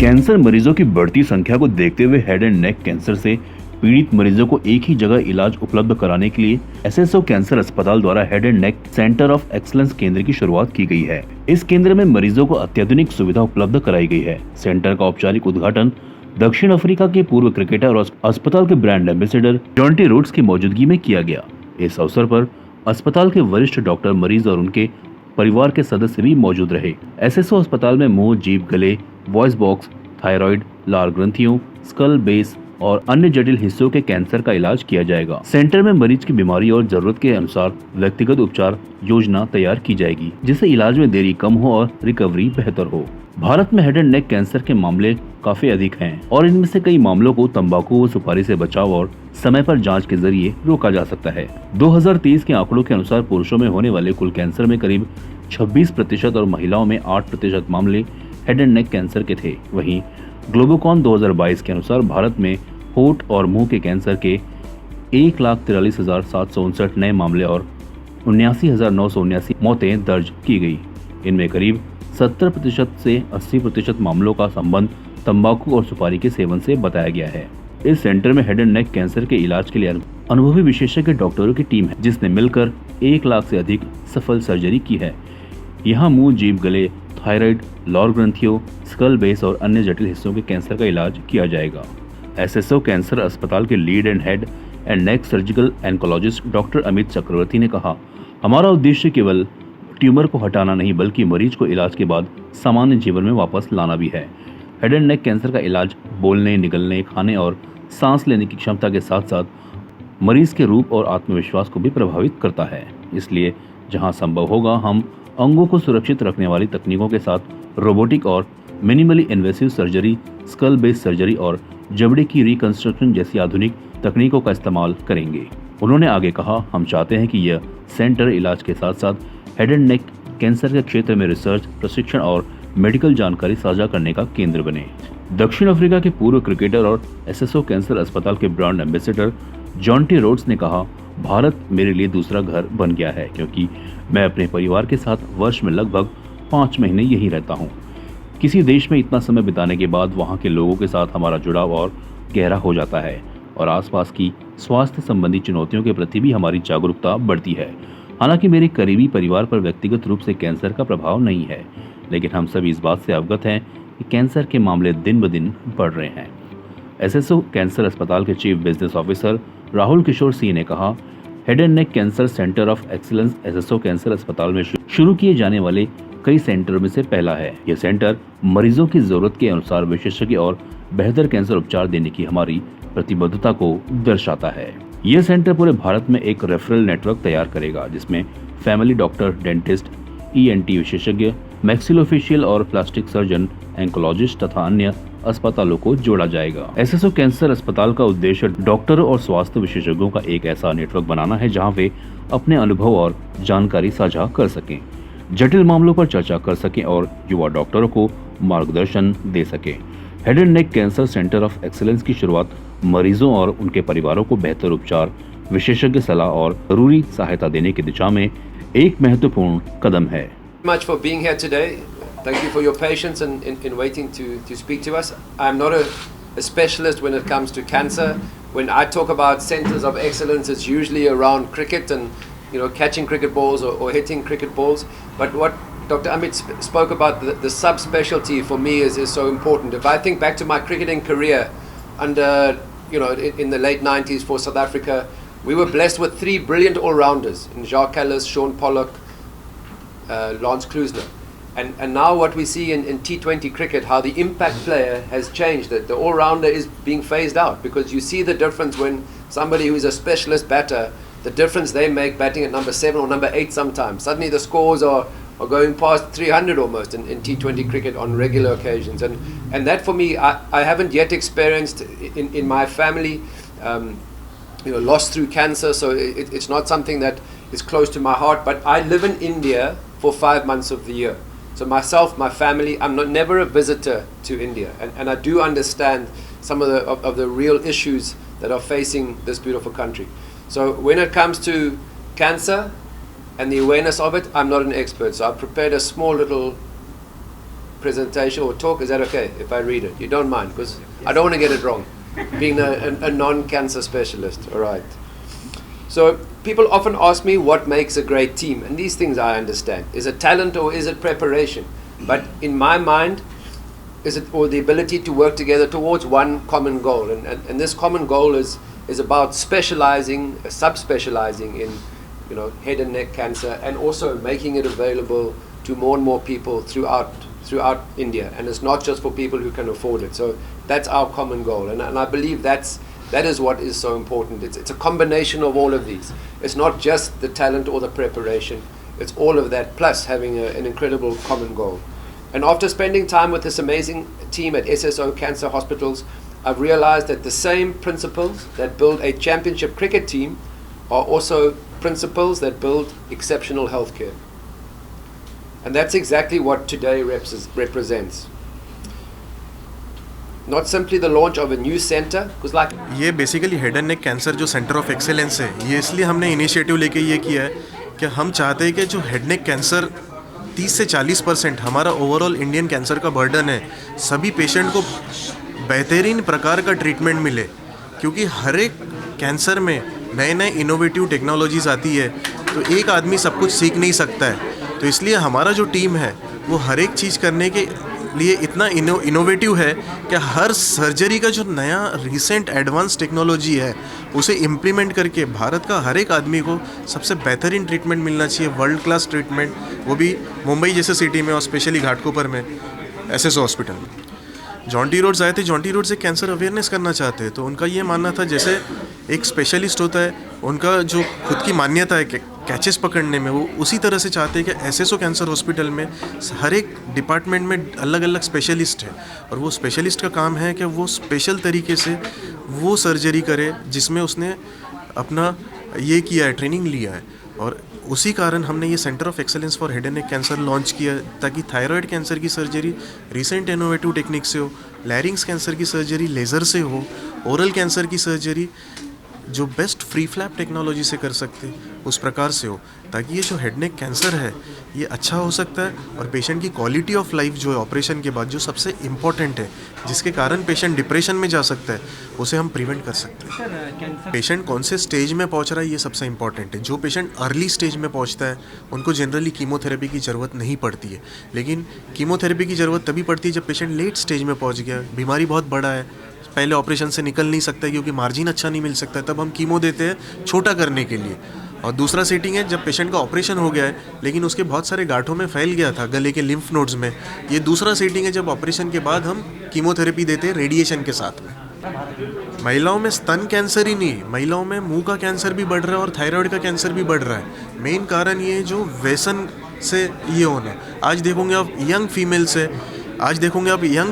Cancer मरीजों की बढ़ती संख्या को देखते हुए हेड एंड नेक कैंसर से पीड़ित मरीजों को एक ही जगह इलाज उपलब्ध कराने के लिए एसएसओ कैंसर अस्पताल द्वारा head and neck centre of excellence केंद्र की शुरुआत की गई है। इस केंद्र में मरीजों को अत्याधुनिक सुविधा उपलब्ध कराई गई है। सेंटर का औपचारिक उद्घाटन दक्षिण अफ्रीका के पूर्व क्रिकेटर और अस्पताल के ब्रांड एम्बेसडर जॉन्टी रोड्स की मौजूदगी में किया गया। इस अवसर पर अस्पताल के वरिष्ठ डॉक्टर, मरीज और उनके परिवार के सदस्य भी मौजूद रहे। एसएसओ अस्पताल में मुंह, जीभ, गले, वॉइस बॉक्स, थायराइड, लार ग्रंथियों, स्कल बेस और अन्य जटिल हिस्सों के कैंसर का इलाज किया जाएगा। सेंटर में मरीज की बीमारी और जरूरत के अनुसार व्यक्तिगत उपचार योजना तैयार की जाएगी, जिससे इलाज में देरी कम हो और रिकवरी बेहतर हो। भारत में हेड एंड नेक कैंसर के मामले काफी अधिक हैं और इनमें से कई मामलों को तंबाकू व सुपारी से बचाव और समय पर जांच के जरिए रोका जा सकता है। 2023 के आंकड़ों के अनुसार पुरुषों में होने वाले कुल कैंसर में करीब 26% और महिलाओं में 8% मामले हेड एंड नेक कैंसर के थे। वहीं ग्लोबोकॉन 2022 के अनुसार भारत में होठ और मुंह के कैंसर के 1,43,759 नए मामले और 79,979 मौतें दर्ज की गई। इनमें करीब 70% से 80% मामलों का संबंध तंबाकू और सुपारी के सेवन से बताया गया है। इस सेंटर में हेड एंड नेक कैंसर के इलाज के लिए अनुभवी विशेषज्ञ डॉक्टरों की टीम है, जिसने मिलकर 1 लाख से अधिक सफल सर्जरी की है। यहाँ मुंह, जीभ, गले, थायराइड, लौर ग्रंथियों, स्कल बेस और अन्य जटिल हिस्सों के कैंसर का इलाज किया जाएगा। एसएसओ कैंसर अस्पताल के lead and head and neck surgical oncologist doctor Amit Chakraborty ने कहा, हमारा उद्देश्य केवल ट्यूमर को हटाना नहीं बल्कि मरीज को इलाज के बाद सामान्य जीवन में वापस लाना भी है। हेड एंड नेक कैंसर का इलाज बोलने, निगलने, खाने और सांस लेने की क्षमता के साथ साथ मरीज के रूप और आत्मविश्वास को भी प्रभावित करता है। इसलिए जहां संभव होगा हम अंगों को सुरक्षित रखने वाली तकनीकों के साथ रोबोटिक और minimally invasive surgery, skull base surgery और जबड़े की रिकंस्ट्रक्शन जैसी आधुनिक तकनीकों का इस्तेमाल करेंगे। उन्होंने आगे कहा, हम चाहते हैं कि यह सेंटर इलाज के साथ साथ हेड एंड नेक कैंसर के क्षेत्र में रिसर्च, प्रशिक्षण और मेडिकल जानकारी साझा करने का केंद्र बने। दक्षिण अफ्रीका के पूर्व क्रिकेटर और एसएसओ कैंसर अस्पताल के ब्रांड एम्बेसडर जॉन्टी रोड्स ने कहा, भारत मेरे लिए दूसरा घर बन गया है क्योंकि मैं अपने परिवार के साथ वर्ष में लगभग 5 महीने यहीं रहता हूँ। किसी देश में इतना समय बिताने के बाद वहाँ के लोगों के साथ हमारा जुड़ाव और गहरा हो जाता है और आसपास की स्वास्थ्य संबंधी चुनौतियों के प्रति भी हमारी जागरूकता बढ़ती है। हालांकि मेरे करीबी परिवार पर व्यक्तिगत रूप से कैंसर का प्रभाव नहीं है, लेकिन हम सभी इस बात से अवगत हैं कि कैंसर के मामले दिन ब दिन बढ़ रहे हैं। एसएसओ कैंसर अस्पताल के chief business officer Rahul Kishore Singh ने कहा, head and neck cancer centre of excellence SSO cancer अस्पताल में शुरू किए जाने वाले कई सेंटरों में से पहला है। यह सेंटर मरीजों की जरूरत के अनुसार विशेषज्ञ और बेहतर कैंसर उपचार देने की हमारी प्रतिबद्धता को दर्शाता है। यह सेंटर पूरे भारत में एक रेफरल नेटवर्क तैयार करेगा, जिसमें फैमिली डॉक्टर, डेंटिस्ट, ईएनटी विशेषज्ञ, मैक्सिलोफेशियल और प्लास्टिक सर्जन, एंकोलॉजिस्ट तथा अन्य अस्पतालों को जोड़ा जाएगा। एसएसओ कैंसर अस्पताल का उद्देश्य डॉक्टरों और स्वास्थ्य विशेषज्ञों का एक ऐसा नेटवर्क बनाना है जहां वे अपने अनुभव और जानकारी साझा कर सकें, जटिल मामलों पर चर्चा कर सकें और युवा डॉक्टरों को मार्गदर्शन दे सकें। Head and neck cancer centre of excellence की शुरुआत मरीजों और उनके परिवारों को बेहतर उपचार, विशेषज्ञ सलाह और जरूरी सहायता देने की दिशा में एक महत्वपूर्ण कदम है। Much for being here today. Thank you for your patience in waiting to speak to us. I'm not a specialist when it comes to cancer. When I talk about centers of excellence, it's usually around cricket and catching cricket balls or hitting cricket balls. But what Dr. Amit spoke about, the subspecialty for me is so important. If I think back to my cricketing career under in the late 90s for South Africa, we were blessed with 3 brilliant all-rounders in Jacques Kallis, Shaun Pollock, Lance Klusener. And now what we see in T20 cricket, how the impact player has changed, that the all-rounder is being phased out, because you see the difference when somebody who is a specialist batter, the difference they make batting at number 7 or number 8 sometimes. Suddenly the scores are going past 300 almost in T20 cricket on regular occasions. And that for me, I haven't yet experienced in my family, lost through cancer, so it's not something that is close to my heart. But I live in India for 5 months of the year. So myself, my family, I'm never a visitor to India, and I do understand some of the real issues that are facing this beautiful country. So when it comes to cancer and the awareness of it, I'm not an expert. So I've prepared a small little presentation or talk, is that okay if I read it? You don't mind, because I don't want to get it wrong, being a non-cancer specialist. All right. So people often ask me what makes a great team, and these things I understand. Is it talent or is it preparation? But in my mind, is it or the ability to work together towards one common goal, and this common goal is about specializing, subspecializing in, you know, head and neck cancer, and also making it available to more and more people throughout India, and it's not just for people who can afford it. So that's our common goal, and I believe that is what is so important. It's a combination of all of these. It's not just the talent or the preparation. It's all of that, plus having an incredible common goal. And after spending time with this amazing team at SSO Cancer Hospitals, I've realized that the same principles that build a championship cricket team are also principles that build exceptional healthcare. And that's exactly what today represents. Not simply the launch of a new center, because like ये basically head and neck cancer जो centre of excellence है, ये इसलिए हमने initiative लेके ये किया है कि हम चाहते हैं कि जो हेड नेक कैंसर 30 से 40% हमारा ओवरऑल इंडियन कैंसर का बर्डन है, सभी पेशेंट को बेहतरीन प्रकार का ट्रीटमेंट मिले, क्योंकि हर एक कैंसर में नए नए इनोवेटिव टेक्नोलॉजीज़ आती है, तो एक आदमी सब कुछ सीख नहीं सकता है। तो इसलिए हमारा जो टीम है वो हर एक चीज़ करने के लिए इतना इनोवेटिव है कि हर सर्जरी का जो नया रिसेंट एडवांस टेक्नोलॉजी है उसे इम्प्लीमेंट करके भारत का हर एक आदमी को सबसे बेहतरीन ट्रीटमेंट मिलना चाहिए, वर्ल्ड क्लास ट्रीटमेंट, वो भी मुंबई जैसे सिटी में और स्पेशली घाटकोपर में SSO हॉस्पिटल में। जॉन्टी रोड्स आए थे, जॉन्टी रोड से कैंसर अवेयरनेस करना चाहते हैं, तो उनका ये मानना था जैसे एक स्पेशलिस्ट होता है, उनका जो खुद की मान्यता है कैचेस पकड़ने में, वो उसी तरह से चाहते हैं कि SSO कैंसर हॉस्पिटल में हर एक डिपार्टमेंट में अलग अलग स्पेशलिस्ट है, और वो स्पेशलिस्ट का काम है कि वो स्पेशल तरीके से वो सर्जरी करे जिसमें उसने अपना ये किया है, ट्रेनिंग लिया है। और उसी कारण हमने ये centre of excellence for head and neck cancer launch किया, ताकि थायराइड कैंसर की सर्जरी रिसेंट इनोवेटिव टेक्निक से हो, लैरिंग्स कैंसर की सर्जरी लेज़र से हो, ओरल कैंसर की सर्जरी जो बेस्ट फ्री फ्लैप टेक्नोलॉजी से कर सकते उस प्रकार से हो, ताकि ये जो हेड नेक कैंसर है ये अच्छा हो सकता है, और पेशेंट की क्वालिटी ऑफ लाइफ जो है ऑपरेशन के बाद जो सबसे इम्पॉर्टेंट है, जिसके कारण पेशेंट डिप्रेशन में जा सकता है, उसे हम प्रिवेंट कर सकते हैं। पेशेंट कौन से स्टेज में पहुंच रहा है ये सबसे इम्पॉर्टेंट है। जो पेशेंट अर्ली स्टेज में पहुंचता है उनको जनरली कीमोथेरेपी की ज़रूरत नहीं पड़ती है, लेकिन कीमोथेरेपी की ज़रूरत तभी पड़ती है जब पेशेंट लेट स्टेज में पहुँच गया, बीमारी बहुत बड़ा है, पहले ऑपरेशन से निकल नहीं सकता क्योंकि मार्जिन अच्छा नहीं मिल सकता, तब हम कीमो देते हैं छोटा करने के लिए। और दूसरा सेटिंग है जब पेशेंट का ऑपरेशन हो गया है लेकिन उसके बहुत सारे गांठों में फैल गया था गले के लिम्फ नोड्स में, ये दूसरा सेटिंग है जब ऑपरेशन के बाद हम कीमोथेरेपी देते हैं रेडिएशन के साथ में। महिलाओं में स्तन कैंसर ही नहीं, महिलाओं में मुंह का कैंसर भी बढ़ रहा है और थायराइड का कैंसर भी बढ़ रहा है। मेन कारण ये है जो व्यसन से ये होना। आज देखोगे आप यंग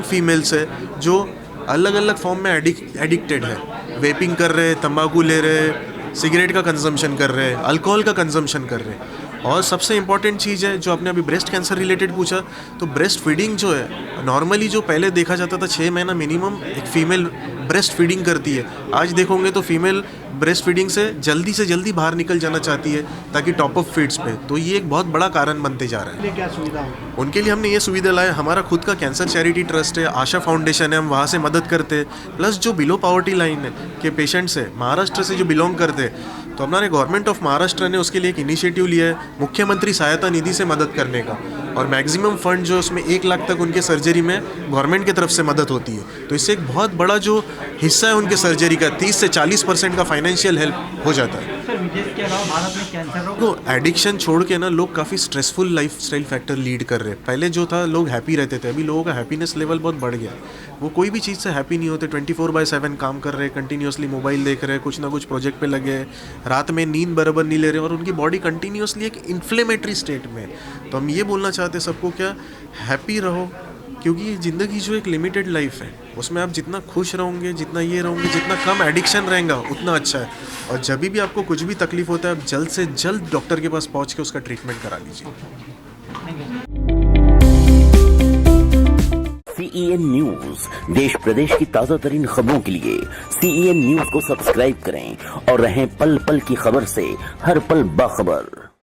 फीमेल्स है जो अलग अलग फॉर्म में एडिक्टेड है, वेपिंग कर रहे, तंबाकू ले रहे, सिगरेट का कंजम्पशन कर रहे, अल्कोहल का कंजम्पशन कर रहे। और सबसे इम्पॉर्टेंट चीज़ है जो आपने अभी ब्रेस्ट कैंसर रिलेटेड पूछा, तो ब्रेस्ट फीडिंग जो है नॉर्मली जो पहले देखा जाता था 6 महीना मिनिमम एक फ़ीमेल ब्रेस्ट फीडिंग करती है, आज देखोगे तो फीमेल ब्रेस्ट फीडिंग से जल्दी बाहर निकल जाना चाहती है ताकि टॉप अप फीड्स पे, तो ये एक बहुत बड़ा कारण बनते जा रहा है। क्या सुविधा हो? उनके लिए हमने ये सुविधा लाया, हमारा खुद का कैंसर चैरिटी ट्रस्ट है, आशा फाउंडेशन है, हम वहाँ से मदद करते हैं। प्लस जो बिलो पॉवर्टी लाइन है के पेशेंट्स है महाराष्ट्र से जो बिलोंग करते हैं, तो हमारे गवर्नमेंट ऑफ महाराष्ट्र ने उसके लिए एक इनिशिएटिव लिया है मुख्यमंत्री सहायता निधि से मदद करने का, और मैक्सिमम फंड जो उसमें 1 लाख तक उनके सर्जरी में गवर्नमेंट की तरफ से मदद होती है। तो इससे एक बहुत बड़ा जो हिस्सा है उनके सर्जरी का 30 से 40% का फाइनेंशियल हेल्प हो जाता है। सर, विदेश के अलावा भारत में कैंसर रोग तो एडिक्शन छोड़ के ना लोग काफ़ी स्ट्रेसफुल लाइफस्टाइल फैक्टर लीड कर रहे हैं। पहले जो था लोग हैप्पी रहते थे, अभी लोगों का हैप्पीनेस लेवल बहुत बढ़ गया। वो कोई भी चीज़ से हैप्पी नहीं होते, 24/7 काम कर रहे हैं, कंटिन्यूसली मोबाइल देख रहे हैं, कुछ ना कुछ प्रोजेक्ट पे लगे हैं, रात में नींद बराबर नहीं ले रहे, और उनकी बॉडी कंटिन्यूसली एक इन्फ्लेमेटरी स्टेट में। तो हम ये बोलना चाहते हैं सबको, क्या हैप्पी रहो, क्योंकि ये ज़िंदगी जो एक लिमिटेड लाइफ है, उसमें आप जितना खुश रहोगे, जितना ये रहोगे, जितना कम एडिक्शन रहेगा उतना अच्छा है। और जब भी आपको कुछ भी तकलीफ होता है, आप जल्द से जल्द डॉक्टर के पास पहुंच के उसका ट्रीटमेंट करा लीजिए। CEN न्यूज देश प्रदेश की ताजा तरीन खबरों के लिए CEN न्यूज को सब्सक्राइब करें और रहें पल पल की खबर से हर पल बाखबर।